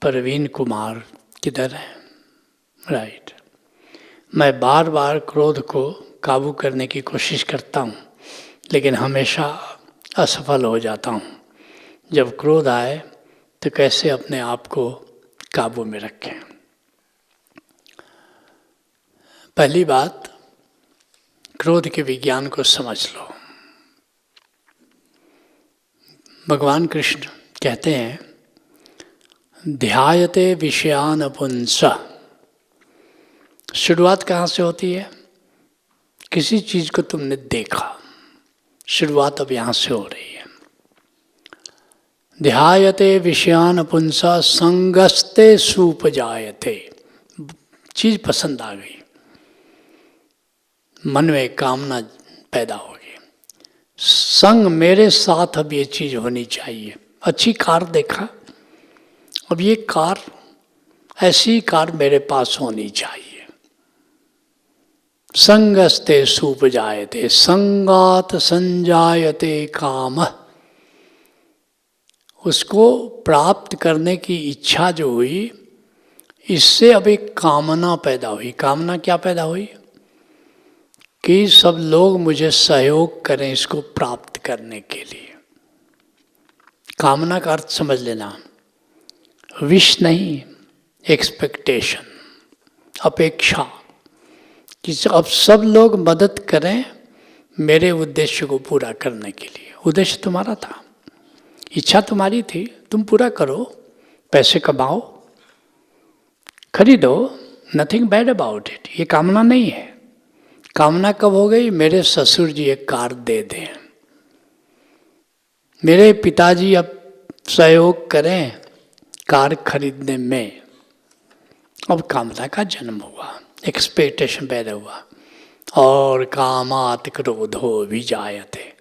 प्रवीण कुमार किधर है? राइट। मैं बार बार क्रोध को काबू करने की कोशिश करता हूँ, लेकिन हमेशा असफल हो जाता हूँ। जब क्रोध आए तो कैसे अपने आप को काबू में रखें? पहली बात, क्रोध के विज्ञान को समझ लो। भगवान कृष्ण कहते हैं, ध्यायते विषयान पुंसः। शुरुआत कहाँ से होती है? किसी चीज को तुमने देखा, शुरुआत अब यहाँ से हो रही है। ध्यायते विषयान पुंसः संगस्ते सूपजायते। चीज पसंद आ गई, मन में कामना पैदा होगी, संग मेरे साथ अब ये चीज होनी चाहिए। अच्छी कार देखा, अब ये कार, ऐसी कार मेरे पास होनी चाहिए। संगस्ते सूपजायते, संगात संजायते काम। उसको प्राप्त करने की इच्छा जो हुई, इससे अब एक कामना पैदा हुई। कामना क्या पैदा हुई? कि सब लोग मुझे सहयोग करें इसको प्राप्त करने के लिए। कामना का अर्थ समझ लेना, विश नहीं, एक्सपेक्टेशन, अपेक्षा, कि अब सब लोग मदद करें मेरे उद्देश्य को पूरा करने के लिए। उद्देश्य तुम्हारा था, इच्छा तुम्हारी थी, तुम पूरा करो, पैसे कमाओ, खरीदो, नथिंग बैड अबाउट इट। ये कामना नहीं है। कामना कब हो गई? मेरे ससुर जी एक कार दे दें, मेरे पिताजी अब सहयोग करें कार खरीदने में। अब कामना का जन्म हुआ, एक्सपेक्टेशन पैदा हुआ। और कामात क्रोधो विजायते।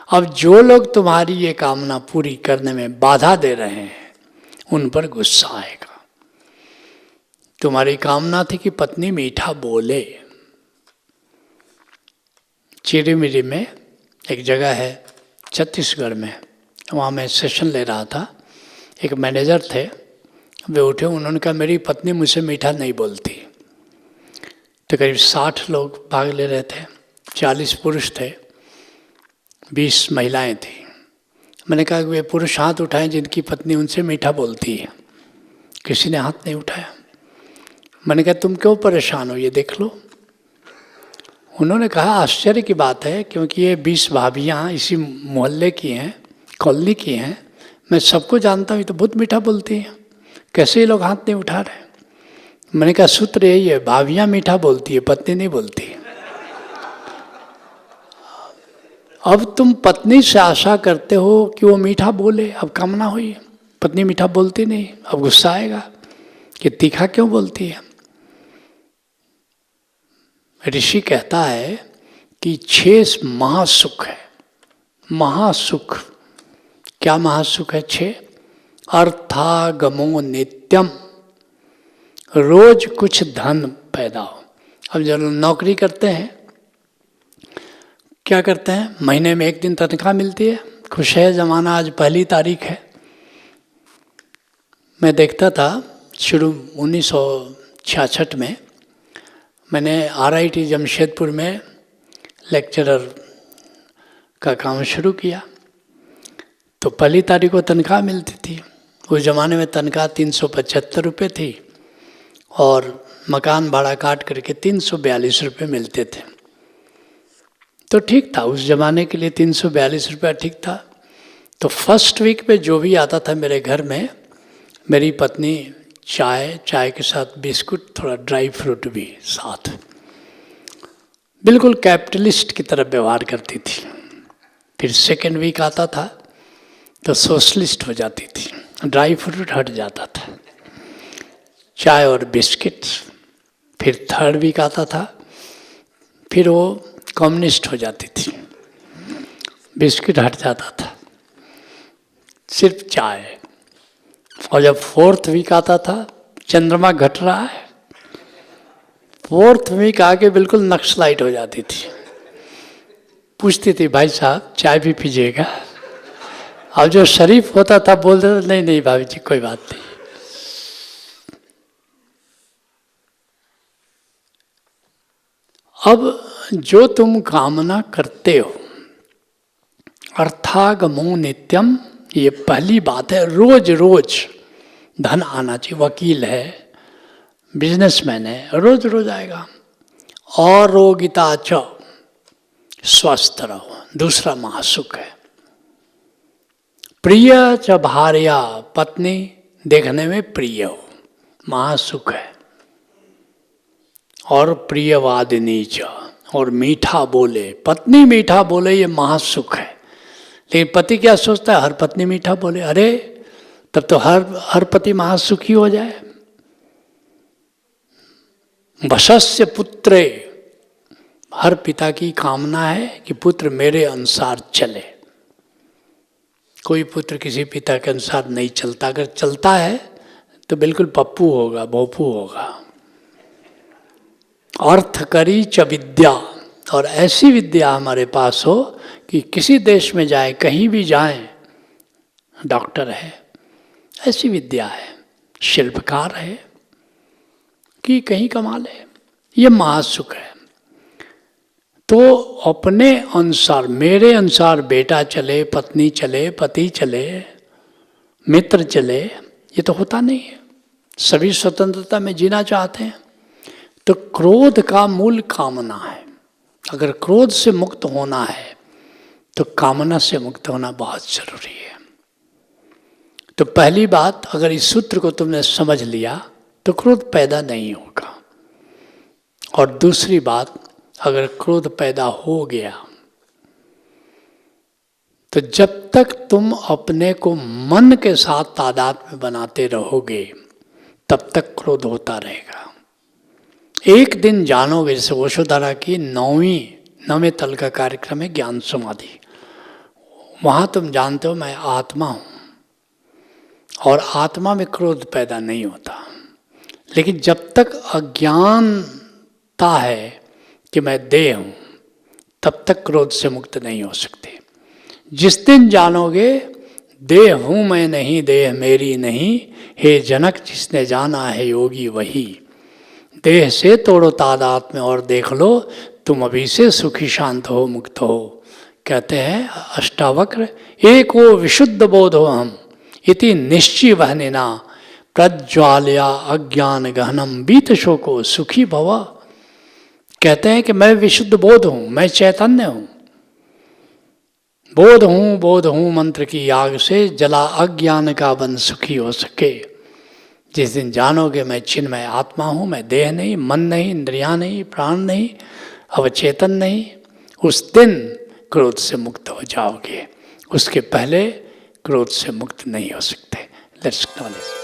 अब जो लोग तुम्हारी ये कामना पूरी करने में बाधा दे रहे हैं, उन पर गुस्सा आएगा। तुम्हारी कामना थी कि पत्नी मीठा बोले। चिरीमिरी में एक जगह है छत्तीसगढ़ में, वहाँ मैं सेशन ले रहा था। एक मैनेजर थे, वे उठे, उन्होंने कहा मेरी पत्नी मुझसे मीठा नहीं बोलती। तो करीब 60 लोग भाग ले रहे थे, 40 पुरुष थे, 20 महिलाएं थी। मैंने कहा वे पुरुष हाथ उठाएं जिनकी पत्नी उनसे मीठा बोलती है। किसी ने हाथ नहीं उठाया। मैंने कहा तुम क्यों परेशान हो, ये देख लो। उन्होंने कहा आश्चर्य की बात है, क्योंकि ये 20 भाभियाँ इसी मोहल्ले की हैं, कॉलोनी की हैं, मैं सबको जानता हूँ, ये तो बहुत मीठा बोलती हैं, कैसे ये लोग हाथ नहीं उठा रहे? मैंने कहा सूत्र यही है, भाभियाँ मीठा बोलती है, पत्नी नहीं बोलती है। अब तुम पत्नी से आशा करते हो कि वो मीठा बोले, अब कामना हुई, पत्नी मीठा बोलती नहीं, अब गुस्सा आएगा कि तीखा क्यों बोलती है। ऋषि कहता है कि 6 महासुख है। महासुख, क्या महासुख है? 6। अर्थागमो नित्यम, रोज कुछ धन पैदा हो। अब जब नौकरी करते हैं, क्या करते हैं? महीने में एक दिन तनख्वाह मिलती है, खुश है जमाना, आज 1 तारीख है। मैं देखता था शुरू 1966 में मैंने RIT जमशेदपुर में लेक्चरर का काम शुरू किया। तो 1 तारीख को तनख्वाह मिलती थी। उस ज़माने में तनख्वाह 375 रुपये थी और मकान भाड़ा काट करके 342 रुपये मिलते थे। तो ठीक था, उस ज़माने के लिए 342 रुपया ठीक था। तो फर्स्ट वीक में जो भी आता था मेरे घर में, मेरी पत्नी चाय के साथ बिस्कुट, थोड़ा ड्राई फ्रूट भी साथ, बिल्कुल कैपिटलिस्ट की तरह व्यवहार करती थी। फिर सेकेंड वीक आता था तो सोशलिस्ट हो जाती थी, ड्राई फ्रूट हट जाता था, चाय और बिस्किट। फिर थर्ड वीक आता था, फिर वो कम्युनिस्ट हो जाती थी, बिस्किट हट जाता था, सिर्फ चाय। और जब 4th वीक आता था, चंद्रमा घट रहा है, 4th वीक आके बिल्कुल नक्सलाइट हो जाती थी। पूछती थी भाई साहब चाय भी पीजिएगा। अब जो शरीफ होता था बोल देता नहीं नहीं भाभी जी कोई बात नहीं। अब जो तुम कामना करते हो, अर्थागमो नित्यम, ये पहली बात है। रोज रोज धन आना चाहिए। वकील है, बिजनेसमैन है, रोज रोज आएगा। अरोगिता च, स्वस्थ रहो, दूसरा महासुख है। प्रिय च भार्या, पत्नी देखने में प्रिय हो, महासुख है। और प्रियवादिनी च, और मीठा बोले, पत्नी मीठा बोले, ये महासुख है। लेकिन पति क्या सोचता है, हर पत्नी मीठा बोले, अरे तब तो हर पति महासुखी हो जाए। वशस्य पुत्रे, हर पिता की कामना है कि पुत्र मेरे अनुसार चले। कोई पुत्र किसी पिता के अनुसार नहीं चलता, अगर चलता है तो बिल्कुल पप्पू होगा, भोपू होगा। अर्थ करी च विद्या, और ऐसी विद्या हमारे पास हो कि किसी देश में जाए, कहीं भी जाए, डॉक्टर है, ऐसी विद्या है, शिल्पकार है, कि कहीं कमा ले, ये महासुख है। तो अपने अनुसार, मेरे अनुसार बेटा चले, पत्नी चले, पति चले, मित्र चले, ये तो होता नहीं है। सभी स्वतंत्रता में जीना चाहते हैं। तो क्रोध का मूल कामना है। अगर क्रोध से मुक्त होना है तो कामना से मुक्त होना बहुत जरूरी है। तो पहली बात, अगर इस सूत्र को तुमने समझ लिया तो क्रोध पैदा नहीं होगा। और दूसरी बात, अगर क्रोध पैदा हो गया तो जब तक तुम अपने को मन के साथ तादाद में बनाते रहोगे तब तक क्रोध होता रहेगा। एक दिन जानोगे, जैसे ओशोधरा की 9वें तल का कार्यक्रम है ज्ञान समाधि, वहाँ तुम जानते हो मैं आत्मा हूँ, और आत्मा में क्रोध पैदा नहीं होता। लेकिन जब तक अज्ञानता है कि मैं देह हूँ, तब तक क्रोध से मुक्त नहीं हो सकते। जिस दिन जानोगे देह हूँ मैं नहीं, देह मेरी नहीं, हे जनक जिसने जाना है योगी वही। देह से तोड़ो तादात में और देख लो, तुम अभी से सुखी शांत हो, मुक्त हो। कहते हैं अष्टावक्र, एक वो विशुद्ध बोध हो हम, इति निश्चय बहनिना प्रज्वालया अज्ञान गहनम बीत शोको सुखी भव। कहते हैं कि मैं विशुद्ध बोध हूँ, मैं चैतन्य हूँ, बोध हूँ मंत्र की आग से जला अज्ञान का बन सुखी हो सके। जिस दिन जानोगे मैं चिन्मय आत्मा हूँ, मैं देह नहीं, मन नहीं, इंद्रियां नहीं, प्राण नहीं, अवचेतन नहीं, उस दिन क्रोध से मुक्त हो जाओगे। उसके पहले क्रोध से मुक्त नहीं हो सकते। Let's knowledge.